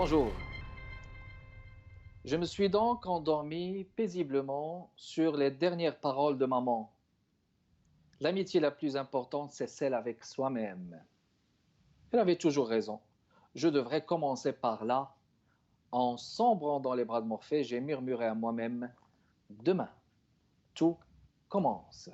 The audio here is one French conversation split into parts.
Bonjour. Je me suis donc endormi paisiblement sur les dernières paroles de maman. L'amitié la plus importante, c'est celle avec soi-même. Elle avait toujours raison. Je devrais commencer par là. En sombrant dans les bras de Morphée, j'ai murmuré à moi-même, demain, tout commence.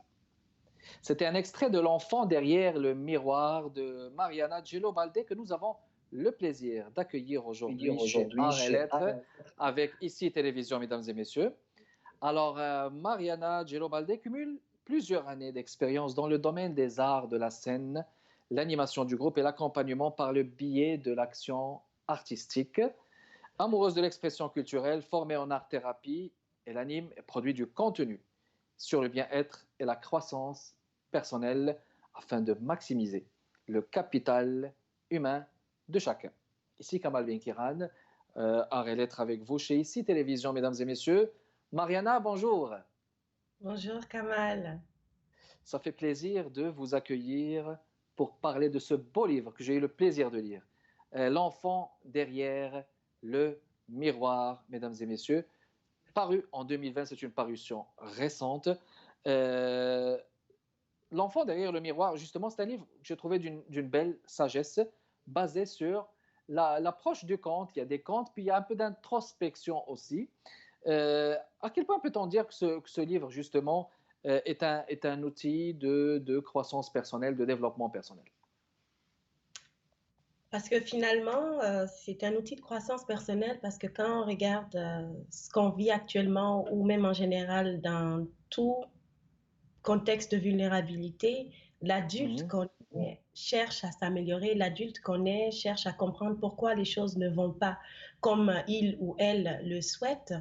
C'était un extrait de L'enfant derrière le miroir de Mariana Gelo-Baldé que nous avons le plaisir d'accueillir aujourd'hui chez Art et Lettres avec ici Télévision, mesdames et messieurs. Alors, Mariana Gelo-Baldé cumule plusieurs années d'expérience dans le domaine des arts de la scène, l'animation du groupe et l'accompagnement par le biais de l'action artistique. Amoureuse de l'expression culturelle, formée en art-thérapie, elle anime et produit du contenu sur le bien-être et la croissance personnelle afin de maximiser le capital humain de chacun. Ici Kamal Benkiran, Art et Lettres avec vous chez Ici Télévision, mesdames et messieurs. Mariana, bonjour. Bonjour Kamal. Ça fait plaisir de vous accueillir pour parler de ce beau livre que j'ai eu le plaisir de lire. L'enfant derrière le miroir, mesdames et messieurs. Paru en 2020, c'est une parution récente. Euh, L'enfant derrière le miroir, justement, c'est un livre que j'ai trouvé d'une belle sagesse, basé sur l'approche du conte. Il y a des contes, puis il y a un peu d'introspection aussi. À quel point peut-on dire que ce livre, justement, est un outil de croissance personnelle, de développement personnel? Parce que finalement, c'est un outil de croissance personnelle parce que quand on regarde ce qu'on vit actuellement ou même en général dans tout contexte de vulnérabilité, l'adulte Mhm, qu'on est cherche à s'améliorer, l'adulte qu'on est cherche à comprendre pourquoi les choses ne vont pas comme il ou elle le souhaite.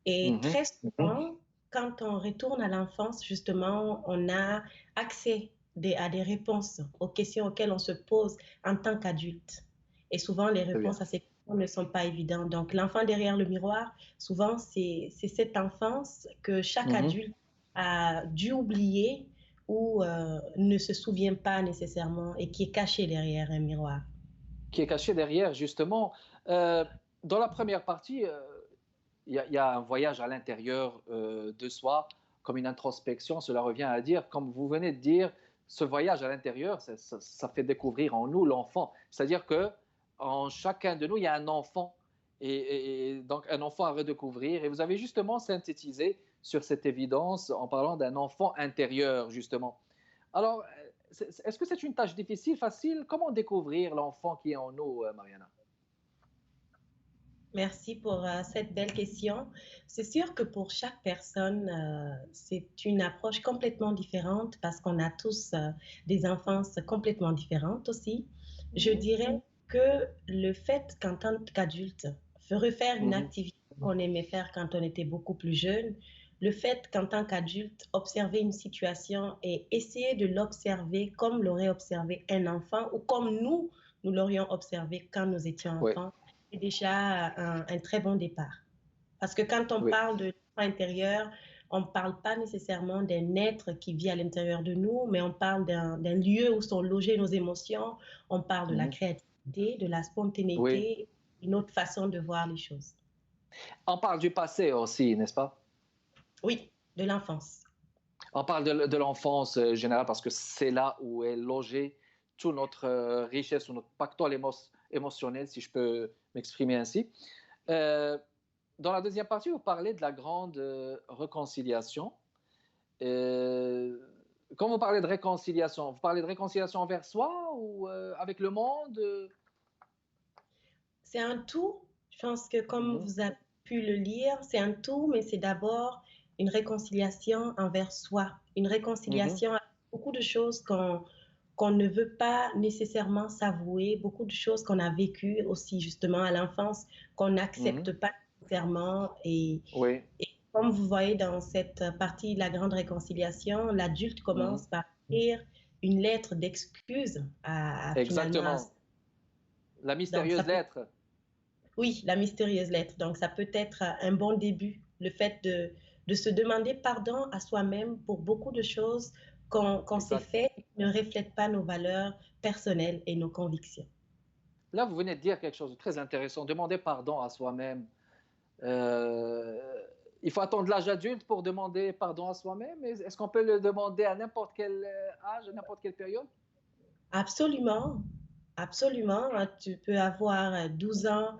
Et mhm. très souvent, quand on retourne à l'enfance, justement, on a accès à des réponses aux questions auxquelles on se pose en tant qu'adulte. Et souvent, les Très bien. réponses à ces questions ne sont pas évidentes. Donc, l'enfant derrière le miroir, souvent, c'est cette enfance que chaque Mhm. adulte a dû oublier ou ne se souvient pas nécessairement et qui est caché derrière un miroir. Qui est caché derrière, justement. Euh, dans la première partie, il y a un voyage à l'intérieur de soi, comme une introspection, cela revient à dire, comme vous venez de dire, ce voyage à l'intérieur, ça fait découvrir en nous l'enfant. C'est-à-dire que en chacun de nous, il y a un enfant, et donc un enfant à redécouvrir. Et vous avez justement synthétisé sur cette évidence en parlant d'un enfant intérieur, justement. Alors, est-ce que c'est une tâche difficile, facile? Comment découvrir l'enfant qui est en nous, Mariana? Merci pour cette belle question. C'est sûr que pour chaque personne, c'est une approche complètement différente parce qu'on a tous des enfances complètement différentes aussi. Je Mhm, dirais que le fait qu'en tant qu'adulte, refaire une mhm, activité qu'on aimait faire quand on était beaucoup plus jeune, le fait qu'en tant qu'adulte, observer une situation et essayer de l'observer comme l'aurait observé un enfant ou comme nous l'aurions observé quand nous étions oui, enfants, c'est déjà un très bon départ. Parce que quand on oui. parle de l'enfant intérieur, on ne parle pas nécessairement d'un être qui vit à l'intérieur de nous, mais on parle d'un lieu où sont logées nos émotions, on parle de la Mhm. créativité, de la Oui. spontanéité, une autre façon de voir les choses. On parle du passé aussi, n'est-ce pas? Oui, de l'enfance. On parle de l'enfance générale parce que c'est là où est logée toute notre richesse ou notre pactole émotionnel, si je peux m'exprimer ainsi. Euh, Dans la deuxième partie, vous parlez de la grande réconciliation. Euh, Quand vous parlez de réconciliation, vous parlez de réconciliation envers soi ou avec le monde? C'est un tout. Je pense que comme Mhm, vous avez pu le lire, c'est un tout, mais c'est d'abord une réconciliation envers soi, une mhm, réconciliation avec beaucoup de choses qu'on ne veut pas nécessairement s'avouer, beaucoup de choses qu'on a vécues aussi justement à l'enfance, qu'on mhm. n'accepte pas nécessairement. Oui, Et comme vous voyez dans cette partie de la grande réconciliation, l'adulte mhm. commence par écrire une lettre d'excuse finalement à... Exactement. La Donc ça mystérieuse peut lettre. oui, la mystérieuse lettre. Donc, ça peut être un bon début, le fait de se demander pardon à soi-même pour beaucoup de choses qu'on s'est Exact. fait qui ne reflètent pas nos valeurs personnelles et nos convictions. là, vous venez de dire quelque chose de très intéressant. Demander pardon à soi-même. Euh, il faut attendre l'âge adulte pour demander pardon à soi-même. Est-ce qu'on peut le demander à n'importe quel âge, à n'importe quelle période? Absolument, absolument. Tu peux avoir 12 ans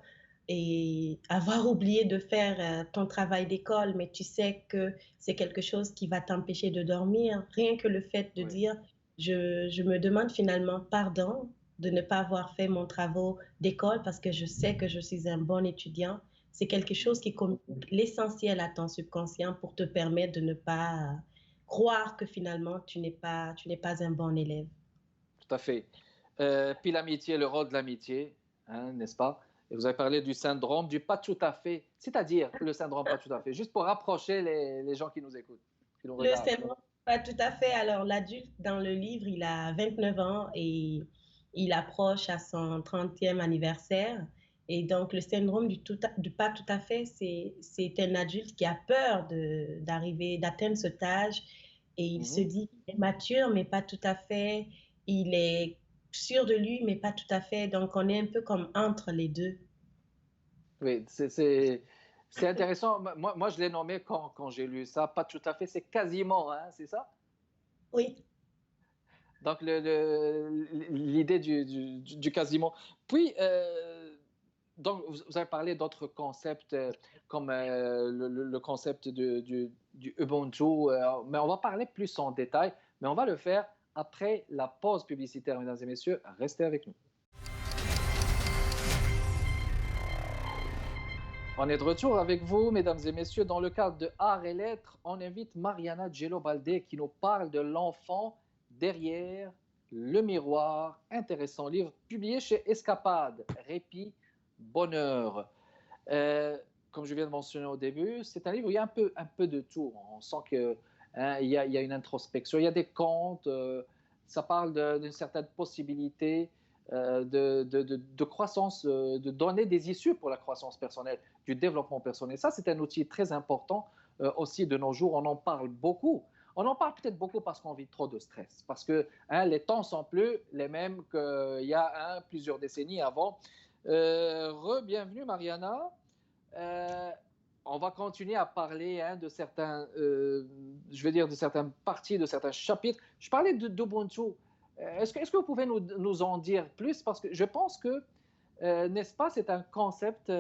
et avoir oublié de faire ton travail d'école, mais tu sais que c'est quelque chose qui va t'empêcher de dormir. Rien que le fait de Oui, dire, je me demande finalement pardon de ne pas avoir fait mon travail d'école parce que je sais que je suis un bon étudiant. C'est quelque chose qui communique l'essentiel à ton subconscient pour te permettre de ne pas croire que finalement tu n'es pas un bon élève. tout à fait. Puis l'amitié, le rôle de l'amitié, hein, n'est-ce pas? Et vous avez parlé du syndrome du pas tout à fait, c'est-à-dire le syndrome pas tout à fait, juste pour rapprocher les gens qui nous écoutent, qui nous Le regardent. syndrome, pas tout à fait. Alors, l'adulte dans le livre, il a 29 ans et il approche à son 30e anniversaire. Et donc, le syndrome du pas tout à fait, c'est un adulte qui a peur d'arriver, d'atteindre cet âge et il se Mhm. dit qu'il est mature, mais pas tout à fait. Il est sûr de lui, mais pas tout à fait. Donc, on est un peu comme entre les deux. Oui, c'est intéressant. Moi, je l'ai nommé quand j'ai lu ça, pas tout à fait, c'est quasiment, hein, c'est ça? Oui, Donc, l'idée du quasiment. Puis, donc, vous avez parlé d'autres concepts comme le concept du Ubuntu, mais on va parler plus en détail, mais on va le faire après la pause publicitaire, mesdames et messieurs. Restez avec nous. On est de retour avec vous, mesdames et messieurs. Dans le cadre de Arts et Lettres, on invite Mariana Gello-Baldé qui nous parle de l'enfant derrière le miroir. Intéressant livre publié chez Escapade, Répit, Bonheur. Euh, Comme je viens de mentionner au début, c'est un livre où il y a un peu de tout. On sent que, hein, il y a une introspection, il y a des contes, ça parle d'une certaine possibilité de croissance, de donner des issues pour la croissance personnelle, du développement personnel. Ça, c'est un outil très important aussi de nos jours. On en parle beaucoup. On en parle peut-être beaucoup parce qu'on vit trop de stress, parce que hein, les temps sont plus les mêmes qu'il y a plusieurs décennies avant. Bienvenue Mariana. Euh, on va continuer à parler hein, de certains, je veux dire, de certaines parties, de certains chapitres. Je parlais d'Ubuntu. Est-ce que vous pouvez nous en dire plus? Parce que je pense que, n'est-ce pas, c'est un concept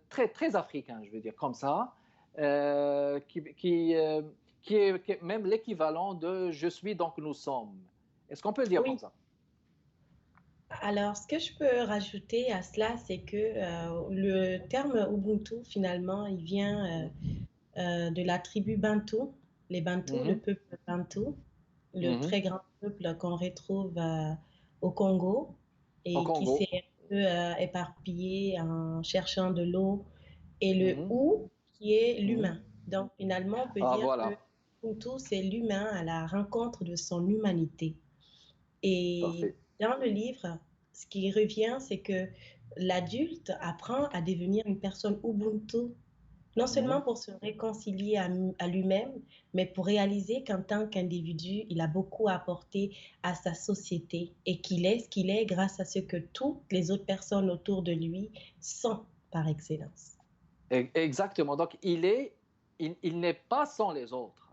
très, très africain, je veux dire, comme ça, euh, qui, qui, euh, qui est même l'équivalent de je suis donc nous sommes. Est-ce qu'on peut le dire comme oui. ça? Alors, ce que je peux rajouter à cela, c'est que le terme Ubuntu, finalement, il vient de la tribu Bantou, les Bantous, le Mhm, peuple Bantou, le mhm. très grand peuple qu'on retrouve au Congo Au et qui Congo. s'est un peu éparpillé en cherchant de l'eau, et le Mhm, ou qui est mhm. l'humain. Donc, finalement, on peut Ah, dire que voilà. Ubuntu, c'est l'humain à la rencontre de son humanité. Et Parfait. dans le livre, ce qui revient, c'est que l'adulte apprend à devenir une personne Ubuntu, non seulement Mhm. pour se réconcilier à lui-même, mais pour réaliser qu'en tant qu'individu, il a beaucoup à apporter à sa société et qu'il est ce qu'il est grâce à ce que toutes les autres personnes autour de lui sont par excellence. Exactement. Donc, il n'est pas sans les autres.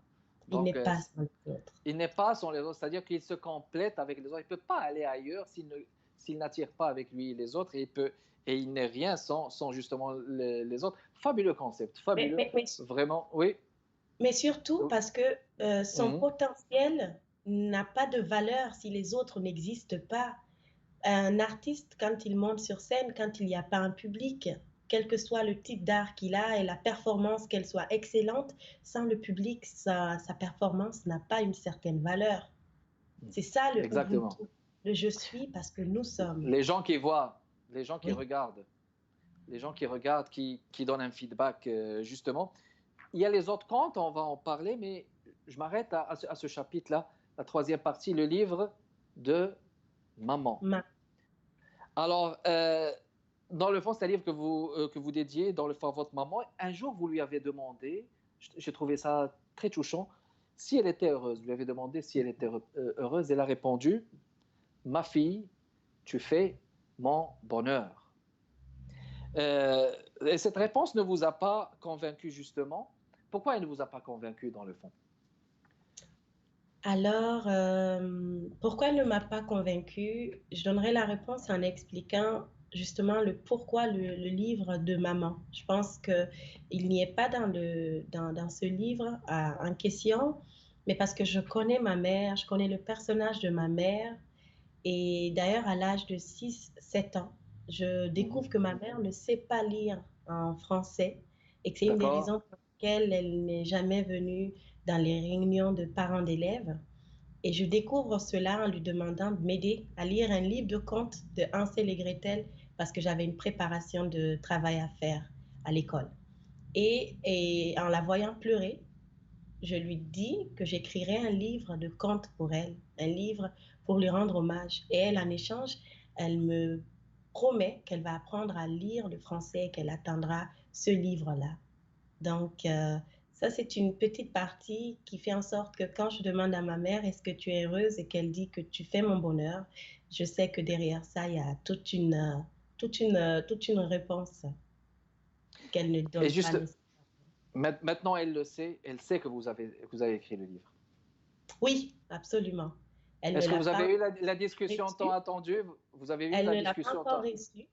Il Donc, n'est pas sans les autres. il n'est pas sans les autres, c'est-à-dire qu'il se complète avec les autres. Il ne peut pas aller ailleurs s'il n'attire pas avec lui les autres et il n'est rien sans justement les autres. Fabuleux concept, Mais, fabuleux. mais, mais Vraiment, oui. Mais surtout parce que son Mhm. potentiel n'a pas de valeur si les autres n'existent pas. Un artiste, quand il monte sur scène, quand il n'y a pas un public, quel que soit le type d'art qu'il a et la performance, qu'elle soit excellente, sans le public, sa performance n'a pas une certaine valeur. C'est ça le Exactement. Ubuntu, le je suis parce que nous sommes. Les gens qui voient, les gens qui Oui, regardent, les gens qui regardent, qui donnent un feedback, justement. Il y a les autres contes, on va en parler, mais je m'arrête à ce chapitre-là, la troisième partie, le livre de Maman. ma, Alors, dans le fond, c'est un livre que vous dédiez, dans le fond, à votre maman. Un jour, vous lui avez demandé, j'ai trouvé ça très touchant, si elle était heureuse. Vous lui avez demandé si elle était heureuse. Elle a répondu, ma fille, tu fais mon bonheur. Et cette réponse ne vous a pas convaincu justement. Pourquoi elle ne vous a pas convaincu dans le fond? Alors, pourquoi elle ne m'a pas convaincue? Je donnerai la réponse en expliquant justement le pourquoi le livre de maman. Je pense qu'il n'y est pas dans ce livre en question, mais parce que je connais ma mère, je connais le personnage de ma mère. Et d'ailleurs, à l'âge de 6, 7 ans, je Mhm. découvre que ma mère ne sait pas lire en français et que c'est une des D'accord, raisons pour lesquelles elle n'est jamais venue dans les réunions de parents d'élèves. Et je découvre cela en lui demandant de m'aider à lire un livre de contes de Hansel et Gretel parce que j'avais une préparation de travail à faire à l'école. Et en la voyant pleurer, je lui dis que j'écrirais un livre de contes pour elle, un livre pour lui rendre hommage. Et elle, en échange, elle me promet qu'elle va apprendre à lire le français et qu'elle attendra ce livre-là. Donc, ça, c'est une petite partie qui fait en sorte que quand je demande à ma mère, est-ce que tu es heureuse et qu'elle dit que tu fais mon bonheur, je sais que derrière ça, il y a toute une réponse qu'elle ne et donne pas juste nécessairement. maintenant elle le sait, elle sait que vous avez écrit le livre. Oui, absolument. Elle ne Est-ce que l'a vous avez pas eu la discussion tant reçu. attendue? Vous avez eu Elle la ne l'a pas discussion encore tant... reçu.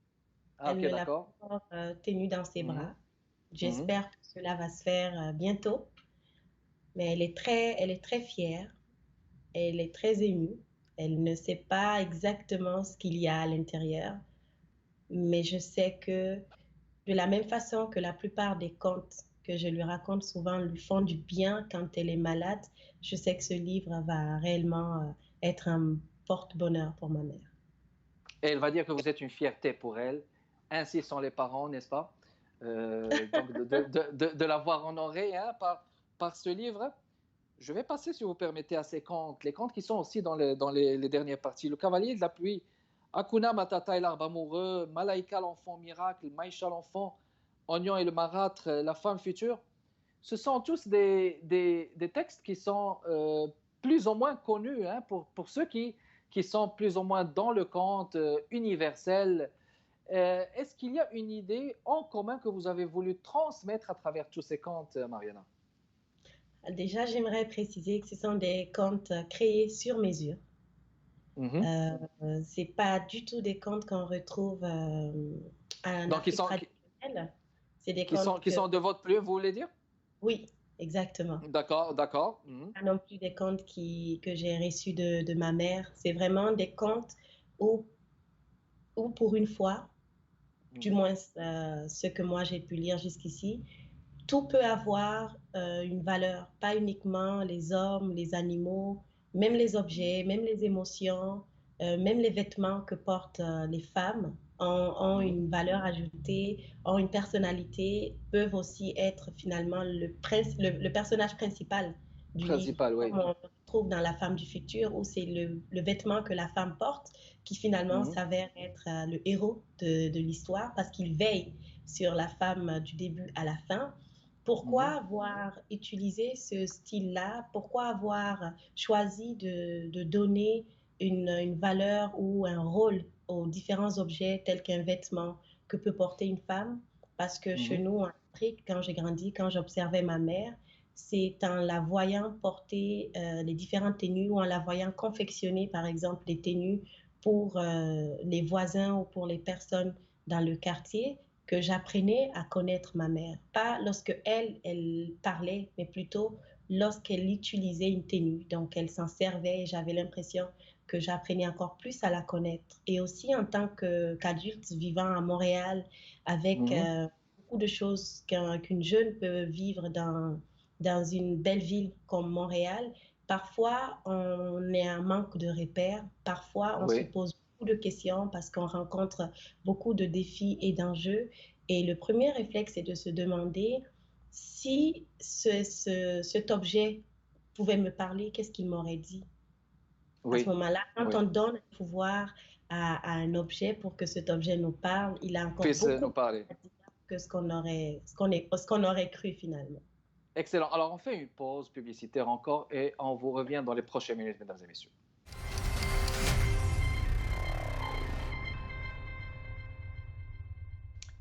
Ah, Elle ok, ne l'a pas d'accord. encore tenu dans ses Mhm, bras. mhm. J'espère que cela va se faire bientôt. Mais elle est très fière. Elle est très émue. Elle ne sait pas exactement ce qu'il y a à l'intérieur. Mais je sais que de la même façon que la plupart des contes que je lui raconte souvent lui font du bien quand elle est malade, je sais que ce livre va réellement être un porte-bonheur pour ma mère. Et elle va dire que vous êtes une fierté pour elle. Ainsi sont les parents, n'est-ce pas? Donc, de l'avoir honorée hein, par ce livre. Je vais passer, si vous permettez, à ces contes. Les contes qui sont aussi dans les dernières parties. Le Cavalier de la Pluie, Hakuna Matata et l'Arbre Amoureux, Malaika l'Enfant Miracle, Maïcha l'Enfant, Oignon et le Marâtre, La Femme Future. Ce sont tous des textes qui sont plus ou moins connus hein, pour ceux qui sont plus ou moins dans le conte universel. Est-ce qu'il y a une idée en commun que vous avez voulu transmettre à travers tous ces contes, Mariana? Déjà, j'aimerais préciser que ce sont des contes créés sur mesure. Mhm. C'est pas du tout des contes qu'on retrouve en Donc, Afrique traditionnelle. C'est des qui, sont, contes qui que, sont de votre plume, vous voulez dire? oui, exactement. D'accord, d'accord. Mhm. Pas non plus des contes que j'ai reçus de ma mère. C'est vraiment des contes où, où pour une fois, du Mhm. moins ce que moi j'ai pu lire jusqu'ici, tout peut avoir une valeur, pas uniquement les hommes, les animaux, même les objets, même les émotions, même les vêtements que portent les femmes ont Mhm. une valeur ajoutée, ont une personnalité, peuvent aussi être finalement le personnage principal du livre, Principal, comme oui. on le trouve dans La femme du futur, où c'est le vêtement que la femme porte qui finalement Mhm. s'avère être le héros de l'histoire parce qu'il veille sur la femme du début à la fin. Pourquoi Mhm. avoir utilisé ce style-là? Pourquoi avoir choisi de donner une valeur ou un rôle aux différents objets tels qu'un vêtement que peut porter une femme? Parce que chez Mhm. nous, en Afrique, quand j'ai grandi, quand j'observais ma mère, c'est en la voyant porter les différentes tenues ou en la voyant confectionner, par exemple, des tenues pour les voisins ou pour les personnes dans le quartier que j'apprenais à connaître ma mère. Pas lorsque elle parlait, mais plutôt lorsqu'elle utilisait une tenue. Donc, elle s'en servait et j'avais l'impression que j'apprenais encore plus à la connaître. Et aussi en tant qu'adulte vivant à Montréal, avec Mhm. beaucoup de choses qu'une jeune peut vivre dans une belle ville comme Montréal, parfois on est en manque de repères, parfois on se Oui. pose beaucoup de questions parce qu'on rencontre beaucoup de défis et d'enjeux. Et le premier réflexe est de se demander si cet objet pouvait me parler, qu'est-ce qu'il m'aurait dit? À ce Oui. moment-là, quand Oui. on donne un pouvoir à un objet pour que cet objet nous parle, il a encore Puisse beaucoup nous plus parler. à dire que ce qu'on aurait cru finalement. Excellent. Alors, on fait une pause publicitaire encore et on vous revient dans les prochaines minutes, mesdames et messieurs.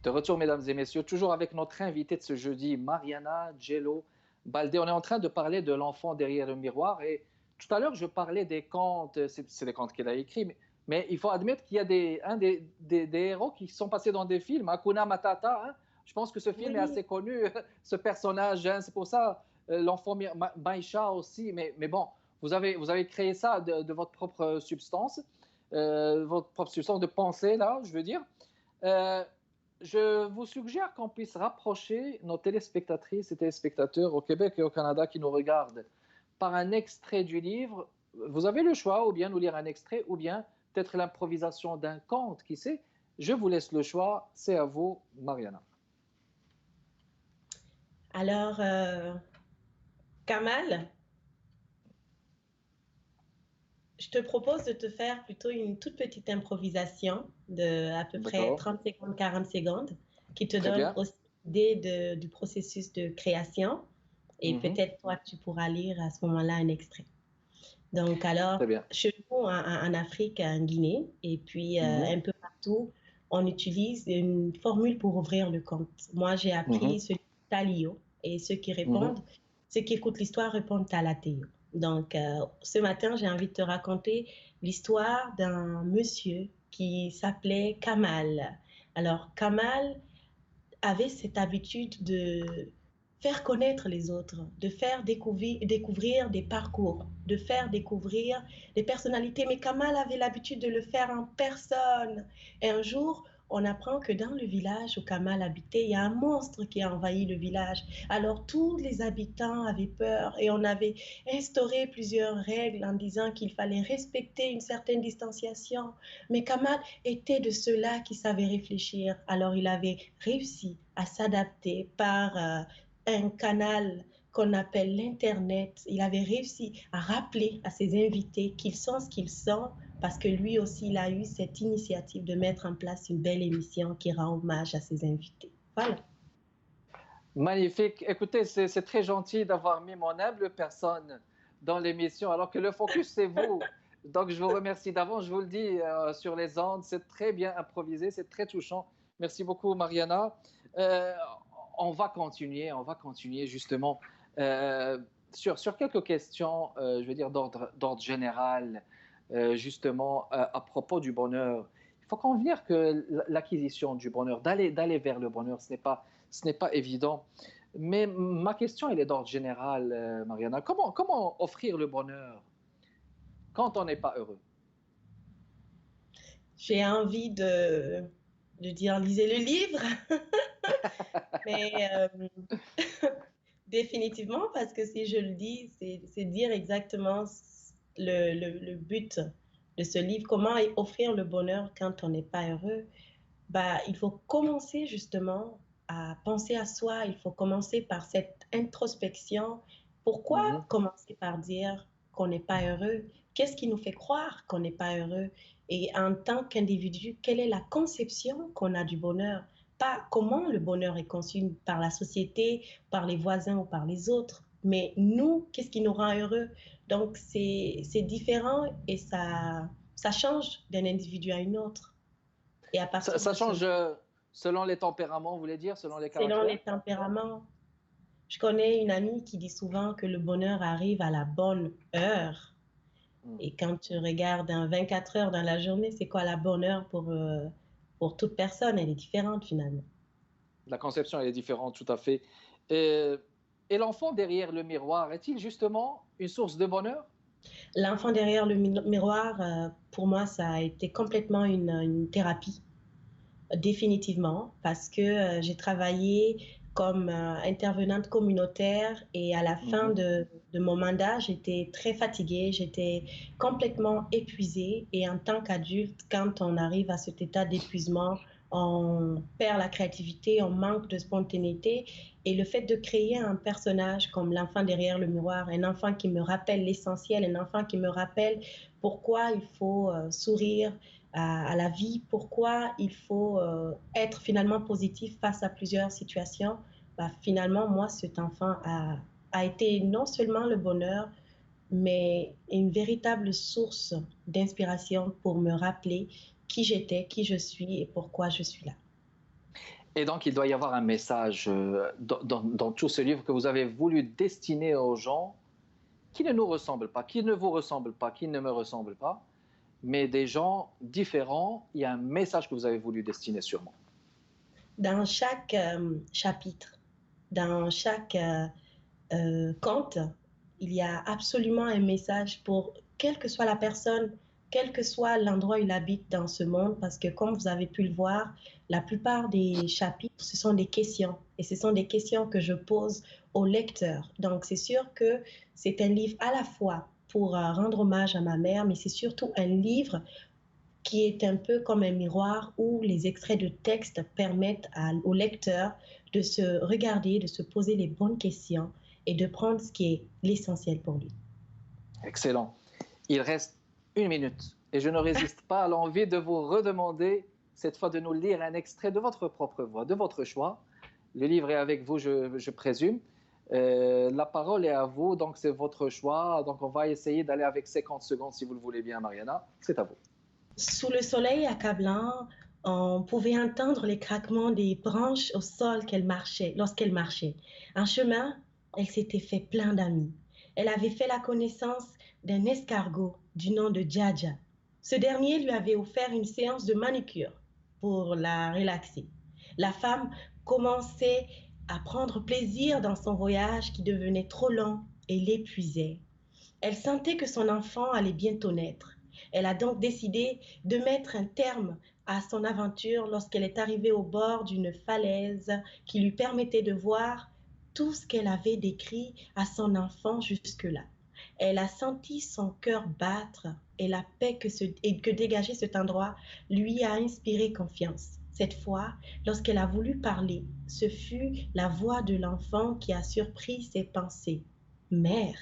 De retour, mesdames et messieurs, toujours avec notre invitée de ce jeudi, Mariana Jello Baldé. On est en train de parler de l'enfant derrière le miroir. Et tout à l'heure, je parlais des contes, c'est des contes qu'elle a écrits, mais il faut admettre qu'il y a des héros qui sont passés dans des films. Hakuna Matata, hein. Je pense que ce film est Oui, assez connu, ce personnage. Hein. C'est pour ça, l'enfant Maïcha aussi. Mais bon, vous avez créé ça de votre propre substance, votre propre substance de pensée, là, je veux dire. Euh, je vous suggère qu'on puisse rapprocher nos téléspectatrices et téléspectateurs au Québec et au Canada qui nous regardent par un extrait du livre. Vous avez le choix, ou bien nous lire un extrait, ou bien peut-être l'improvisation d'un conte, qui sait. Je vous laisse le choix, c'est à vous, Mariana. alors, Kamal, je te propose de te faire plutôt une toute petite improvisation de à peu près D'accord, 30 secondes, 40 secondes, qui te très donne bien. aussi l'idée du processus de création. Et Mhm. peut-être toi, tu pourras lire à ce moment-là un extrait. Donc, alors, Très bien. chez nous, en Afrique, en Guinée, et puis Mhm. un peu partout, on utilise une formule pour ouvrir le compte. Moi, j'ai Mhm. appris celui de Talio, et ceux qui Mhm. répondent, ceux qui écoutent l'histoire répondent Talateo. Donc, ce matin, j'ai envie de te raconter l'histoire d'un monsieur qui s'appelait Kamal. Alors, Kamal avait cette habitude de faire connaître les autres, de faire découvrir des parcours, de faire découvrir des personnalités. Mais Kamal avait l'habitude de le faire en personne. Et un jour, on apprend que dans le village où Kamal habitait, il y a un monstre qui a envahi le village. Alors tous les habitants avaient peur et on avait instauré plusieurs règles en disant qu'il fallait respecter une certaine distanciation. Mais Kamal était de ceux-là qui savaient réfléchir. Alors il avait réussi à s'adapter par un canal qu'on appelle l'Internet. Il avait réussi à rappeler à ses invités qu'ils sont ce qu'ils sont parce que lui aussi, il a eu cette initiative de mettre en place une belle émission qui rend hommage à ses invités. Voilà. Magnifique. Écoutez, c'est très gentil d'avoir mis mon humble personne dans l'émission, alors que le focus, c'est vous. Donc, je vous remercie d'avance. Je vous le dis sur les ondes, c'est très bien improvisé, c'est très touchant. Merci beaucoup, Mariana. Euh, on va continuer justement euh, sur quelques questions, je veux dire, d'ordre général, justement, à propos du bonheur. Il faut convenir que l'acquisition du bonheur, d'aller vers le bonheur, ce n'est pas évident. Mais ma question, elle est d'ordre général, Mariana. Comment offrir le bonheur quand on n'est pas heureux? J'ai envie de dire lisez le livre, mais définitivement, parce que si je le dis, c'est dire exactement le but de ce livre, comment offrir le bonheur quand on n'est pas heureux. Bah, il faut commencer justement à penser à soi, il faut commencer par cette introspection. Pourquoi Mhm. commencer par dire qu'on n'est pas heureux? Qu'est-ce qui nous fait croire qu'on n'est pas heureux? Et en tant qu'individu, quelle est la conception qu'on a du bonheur? Pas comment le bonheur est conçu par la société, par les voisins ou par les autres, mais nous, qu'est-ce qui nous rend heureux? Donc, c'est différent et ça change d'un individu à une autre. Et à partir Ça de ce change selon les tempéraments, vous voulez dire, selon les selon caractères? les tempéraments. Je connais une amie qui dit souvent que le bonheur arrive à la bonne heure. Hmm. Et quand tu regardes un 24 heures dans la journée, c'est quoi la bonne heure pour toute personne? Elle est différente finalement. La conception, elle est différente, tout à fait. Et, et l'enfant derrière le miroir, est-il justement une source de bonheur? L'enfant derrière le miroir, pour moi, ça a été complètement une thérapie. Définitivement, parce que j'ai travaillé comme intervenante communautaire et à la fin Mhm. de mon mandat, j'étais très fatiguée, j'étais complètement épuisée et en tant qu'adulte, quand on arrive à cet état d'épuisement, on perd la créativité, on manque de spontanéité et le fait de créer un personnage comme l'enfant derrière le miroir, un enfant qui me rappelle l'essentiel, un enfant qui me rappelle pourquoi il faut sourire, à la vie, pourquoi il faut être finalement positif face à plusieurs situations, bah, finalement, moi, cet enfant a été non seulement le bonheur, mais une véritable source d'inspiration pour me rappeler qui j'étais, qui je suis et pourquoi je suis là. Et donc, il doit y avoir un message dans tout ce livre que vous avez voulu destiner aux gens qui ne nous ressemblent pas, qui ne vous ressemblent pas, qui ne me ressemblent pas, mais des gens différents. Il y a un message que vous avez voulu destiner sûrement. Dans chaque chapitre, dans chaque conte, il y a absolument un message pour quelle que soit la personne, quel que soit l'endroit où il habite dans ce monde, parce que comme vous avez pu le voir, la plupart des chapitres, ce sont des questions, et ce sont des questions que je pose au lecteur. Donc c'est sûr que c'est un livre à la fois pour rendre hommage à ma mère, mais c'est surtout un livre qui est un peu comme un miroir où les extraits de texte permettent au lecteur de se regarder, de se poser les bonnes questions et de prendre ce qui est l'essentiel pour lui. Excellent. Il reste 1 minute et je ne résiste pas à l'envie de vous redemander cette fois de nous lire un extrait de votre propre voix, de votre choix. Le livre est avec vous, je présume. La parole est à vous, donc c'est votre choix. Donc on va essayer d'aller avec 50 secondes si vous le voulez bien, Mariana. C'est à vous. Sous le soleil accablant, on pouvait entendre les craquements des branches au sol lorsqu'elle marchait. En chemin, elle s'était fait plein d'amis. Elle avait fait la connaissance d'un escargot du nom de Djadja. Ce dernier lui avait offert une séance de manicure pour la relaxer. La femme commençait à prendre plaisir dans son voyage qui devenait trop long et l'épuisait. Elle sentait que son enfant allait bientôt naître. Elle a donc décidé de mettre un terme à son aventure lorsqu'elle est arrivée au bord d'une falaise qui lui permettait de voir tout ce qu'elle avait décrit à son enfant jusque-là. Elle a senti son cœur battre et la paix que dégageait cet endroit lui a inspiré confiance. Cette fois, lorsqu'elle a voulu parler, ce fut la voix de l'enfant qui a surpris ses pensées. « Mère »,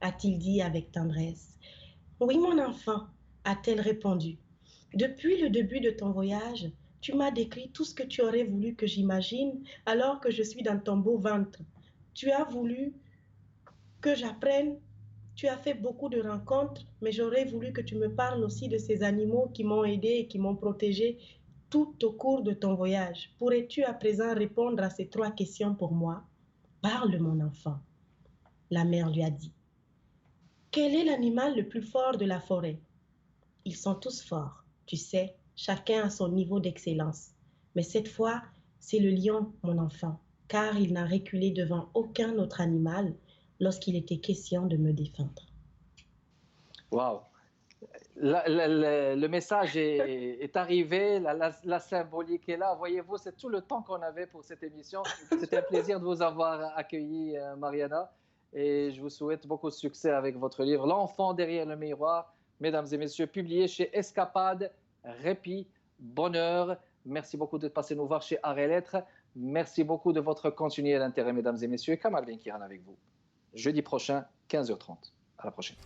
a-t-il dit avec tendresse. « Oui, mon enfant », a-t-elle répondu. « Depuis le début de ton voyage, tu m'as décrit tout ce que tu aurais voulu que j'imagine alors que je suis dans ton beau ventre. Tu as voulu que j'apprenne, tu as fait beaucoup de rencontres, mais j'aurais voulu que tu me parles aussi de ces animaux qui m'ont aidé et qui m'ont protégé tout au cours de ton voyage. Pourrais-tu à présent répondre à ces 3 questions pour moi? Parle, mon enfant. » La mère lui a dit. Quel est l'animal le plus fort de la forêt? Ils sont tous forts, tu sais, chacun à son niveau d'excellence. Mais cette fois, c'est le lion, mon enfant, car il n'a reculé devant aucun autre animal lorsqu'il était question de me défendre. Waouh! Le message est arrivé, la symbolique est là. Voyez-vous, c'est tout le temps qu'on avait pour cette émission. C'était un plaisir de vous avoir accueilli, Mariana. Et je vous souhaite beaucoup de succès avec votre livre L'enfant derrière le miroir, mesdames et messieurs, publié chez Escapade, Répit, Bonheur. Merci beaucoup d'être passé nous voir chez Arts et Lettres. Merci beaucoup de votre continuel intérêt, mesdames et messieurs. Kamal Benkiran avec vous. Jeudi prochain, 15h30. À la prochaine.